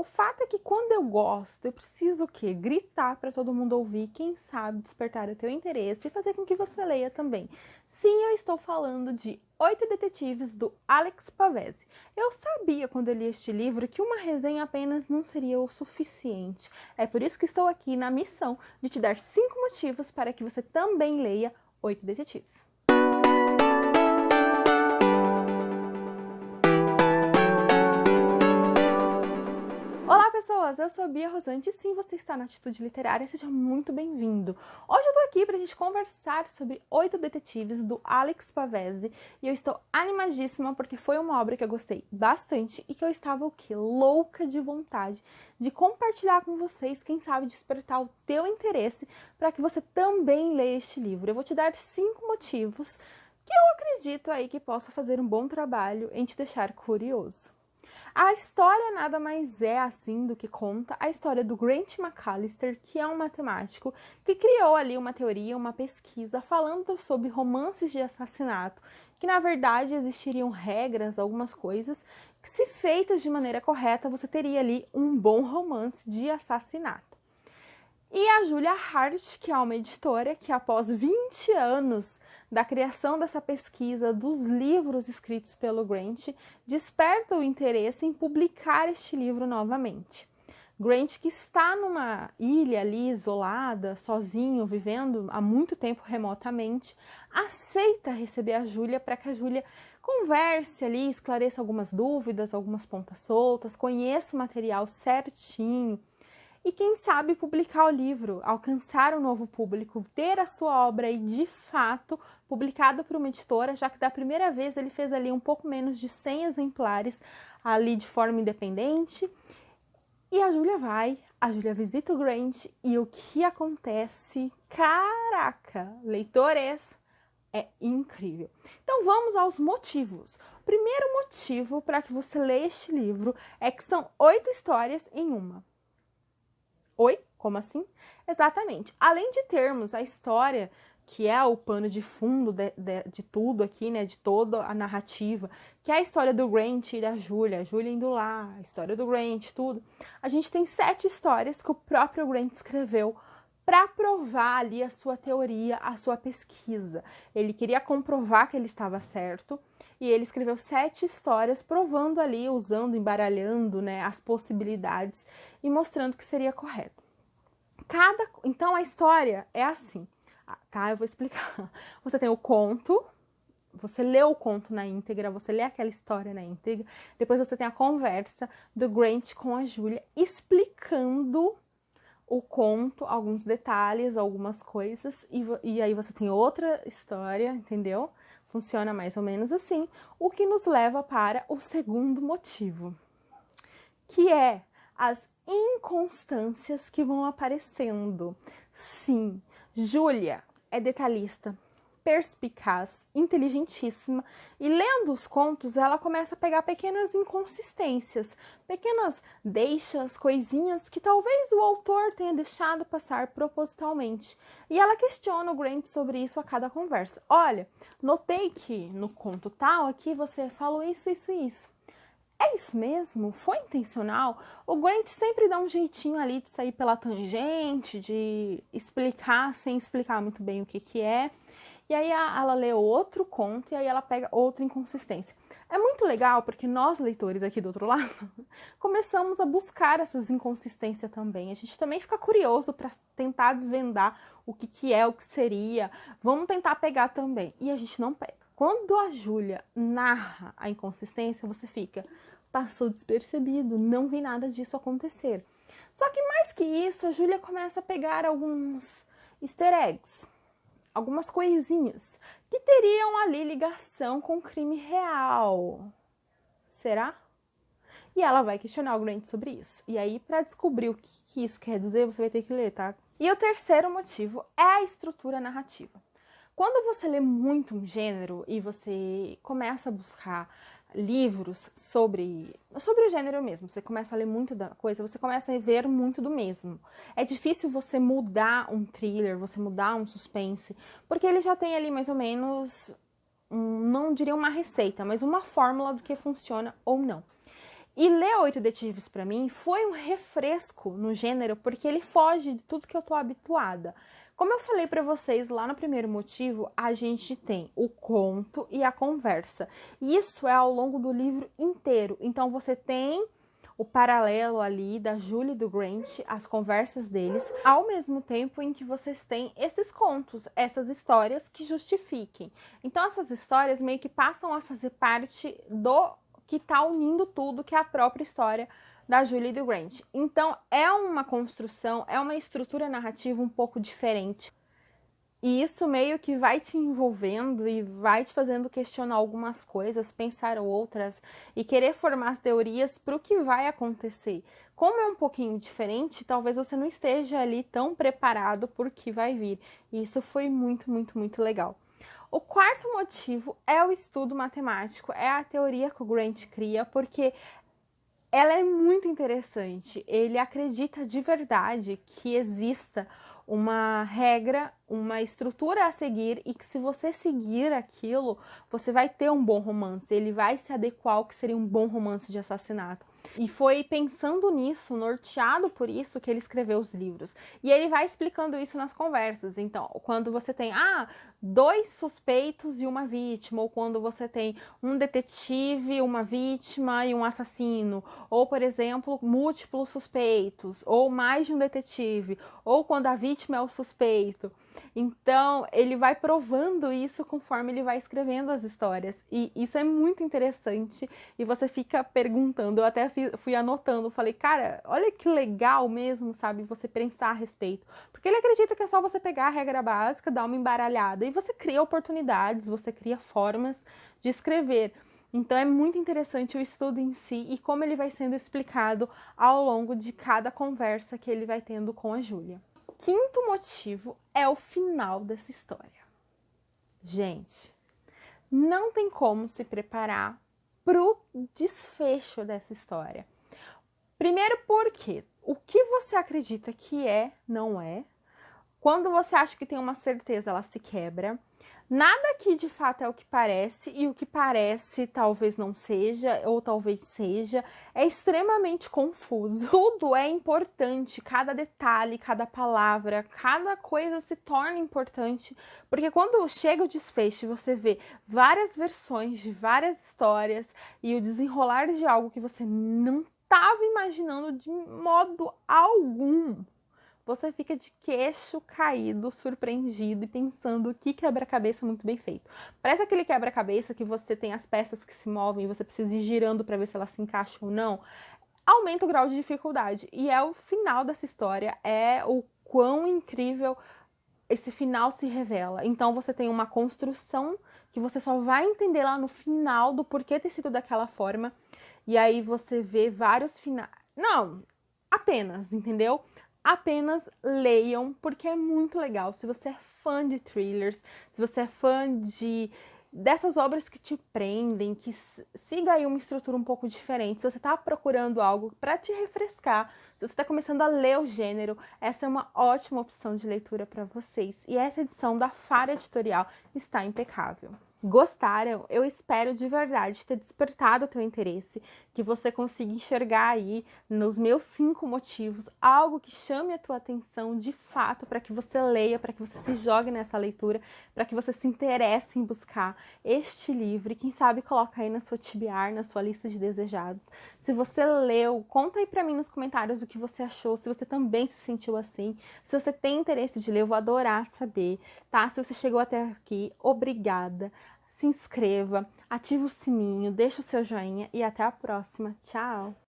O fato é que quando eu gosto, eu preciso o quê? Gritar para todo mundo ouvir, quem sabe despertar o teu interesse e fazer com que você leia também. Sim, eu estou falando de Oito Detetives, do Alex Pavese. Eu sabia quando eu li este livro que uma resenha apenas não seria o suficiente. É por isso que estou aqui na missão de te dar 5 motivos para que você também leia Oito Detetives. Olá pessoas, eu sou a Bia Rosante e sim, você está na Atitude Literária, seja muito bem-vindo. Hoje eu tô aqui pra gente conversar sobre Oito Detetives, do Alex Pavese, e eu estou animadíssima porque foi uma obra que eu gostei bastante e que eu estava o quê? Louca de vontade de compartilhar com vocês, quem sabe despertar o teu interesse para que você também leia este livro. Eu vou te dar 5 motivos que eu acredito aí que possa fazer um bom trabalho em te deixar curioso. A história nada mais é assim do que conta a história do Grant McAllister, que é um matemático que criou ali uma teoria, uma pesquisa falando sobre romances de assassinato, que na verdade existiriam regras, algumas coisas, que se feitas de maneira correta, você teria ali um bom romance de assassinato. E a Julia Hart, que é uma editora que após 20 anos da criação dessa pesquisa, dos livros escritos pelo Grant, desperta o interesse em publicar este livro novamente. Grant, que está numa ilha ali isolada, sozinho, vivendo há muito tempo remotamente, aceita receber a Julia para que a Julia converse ali, esclareça algumas dúvidas, algumas pontas soltas, conheça o material certinho, e quem sabe publicar o livro, alcançar um novo público, ter a sua obra aí de fato publicada por uma editora, já que da primeira vez ele fez ali um pouco menos de 100 exemplares ali de forma independente. E a Júlia visita o Grant e o que acontece? Caraca, leitores, é incrível. Então vamos aos motivos. O primeiro motivo para que você leia este livro é que são 8 histórias em uma. Oi? Como assim? Exatamente. Além de termos a história, que é o pano de fundo de tudo aqui, né? De toda a narrativa, que é a história do Grant e da Julia, a Julia indo lá, a história do Grant, tudo. A gente tem 7 histórias que o próprio Grant escreveu para provar ali a sua teoria, a sua pesquisa. Ele queria comprovar que ele estava certo e ele escreveu 7 histórias provando ali, usando, embaralhando, né, as possibilidades e mostrando que seria correto. Então a história é assim, tá? Eu vou explicar. Você tem o conto, você lê o conto na íntegra, você lê aquela história na íntegra, depois você tem a conversa do Grant com a Julia explicando o conto, alguns detalhes, algumas coisas, e aí você tem outra história, entendeu? Funciona mais ou menos assim, o que nos leva para o segundo motivo, que é as inconstâncias que vão aparecendo. Sim, Júlia é detalhista, perspicaz, inteligentíssima, e lendo os contos ela começa a pegar pequenas inconsistências, pequenas deixas, coisinhas que talvez o autor tenha deixado passar propositalmente. E ela questiona o Grant sobre isso a cada conversa. Olha, notei que no conto tal aqui você falou isso, isso e isso. É isso mesmo? Foi intencional? O Grant sempre dá um jeitinho ali de sair pela tangente, de explicar sem explicar muito bem o que é. E aí ela lê outro conto e aí ela pega outra inconsistência. É muito legal porque nós, leitores aqui do outro lado, começamos a buscar essas inconsistências também. A gente também fica curioso para tentar desvendar o que é, o que seria. Vamos tentar pegar também. E a gente não pega. Quando a Júlia narra a inconsistência, você fica, passou despercebido, não vi nada disso acontecer. Só que mais que isso, a Júlia começa a pegar alguns easter eggs, algumas coisinhas que teriam ali ligação com o crime real. Será? E ela vai questionar o Grant sobre isso. E aí, para descobrir o que isso quer dizer, você vai ter que ler, tá? E o terceiro motivo é a estrutura narrativa. Quando você lê muito um gênero e você começa a buscar livros sobre o gênero mesmo, você começa a ler muito da coisa, você começa a ver muito do mesmo. É difícil você mudar um thriller, você mudar um suspense, porque ele já tem ali mais ou menos, não diria uma receita, mas uma fórmula do que funciona ou não. E ler Oito Detetives para mim foi um refresco no gênero, porque ele foge de tudo que eu tô habituada. Como eu falei para vocês lá no primeiro motivo, a gente tem o conto e a conversa. E isso é ao longo do livro inteiro. Então você tem o paralelo ali da Julie e do Grant, as conversas deles, ao mesmo tempo em que vocês têm esses contos, essas histórias que justifiquem. Então essas histórias meio que passam a fazer parte do que tá unindo tudo, que é a própria história da Julie e do Grant. Então é uma construção, é uma estrutura narrativa um pouco diferente. E isso meio que vai te envolvendo e vai te fazendo questionar algumas coisas, pensar outras e querer formar teorias para o que vai acontecer. Como é um pouquinho diferente, talvez você não esteja ali tão preparado por o que vai vir. E isso foi muito, muito, muito legal. O quarto motivo é o estudo matemático, é a teoria que o Grant cria, porque ela é muito interessante. Ele acredita de verdade que exista uma regra, uma estrutura a seguir e que se você seguir aquilo, você vai ter um bom romance, ele vai se adequar ao que seria um bom romance de assassinato. E foi pensando nisso, norteado por isso, que ele escreveu os livros. E ele vai explicando isso nas conversas. Então, quando você tem, dois suspeitos e uma vítima, ou quando você tem um detetive, uma vítima e um assassino, ou, por exemplo, múltiplos suspeitos, ou mais de um detetive, ou quando a vítima é o suspeito. Então, ele vai provando isso conforme ele vai escrevendo as histórias. E isso é muito interessante. E você fica perguntando, eu até fui anotando, falei, cara, olha que legal mesmo, sabe, você pensar a respeito. Porque ele acredita que é só você pegar a regra básica, dar uma embaralhada, e você cria oportunidades, você cria formas de escrever. Então é muito interessante o estudo em si e como ele vai sendo explicado ao longo de cada conversa que ele vai tendo com a Júlia. Quinto motivo é o final dessa história. Gente, não tem como se preparar pro desfecho dessa história. Primeiro porque o que você acredita que é, não é. Quando você acha que tem uma certeza, ela se quebra. Nada aqui de fato é o que parece, e o que parece talvez não seja, ou talvez seja. É extremamente confuso. Tudo é importante, cada detalhe, cada palavra, cada coisa se torna importante, porque quando chega o desfecho, você vê várias versões de várias histórias e o desenrolar de algo que você não estava imaginando de modo algum. Você fica de queixo caído, surpreendido e pensando que quebra-cabeça muito bem feito. Parece aquele quebra-cabeça que você tem as peças que se movem e você precisa ir girando para ver se elas se encaixam ou não. Aumenta o grau de dificuldade. E é o final dessa história, é o quão incrível esse final se revela. Então você tem uma construção que você só vai entender lá no final do porquê ter sido daquela forma. E aí você vê vários finais. Não, apenas, entendeu? Apenas leiam, porque é muito legal. Se você é fã de thrillers, se você é fã dessas obras que te prendem, que siga aí uma estrutura um pouco diferente, se você está procurando algo para te refrescar, se você está começando a ler o gênero, essa é uma ótima opção de leitura para vocês. E essa edição da Fara Editorial está impecável. Gostaram? Eu espero de verdade ter despertado o teu interesse, que você consiga enxergar aí nos meus 5 motivos algo que chame a tua atenção de fato, para que você leia, para que você se jogue nessa leitura, para que você se interesse em buscar este livro e quem sabe coloca aí na sua TBR, na sua lista de desejados. Se você leu, conta aí para mim nos comentários o que você achou, se você também se sentiu assim, se você tem interesse de ler, eu vou adorar saber, tá? Se você chegou até aqui, obrigada. Se inscreva, ativa o sininho, deixa o seu joinha e até a próxima. Tchau!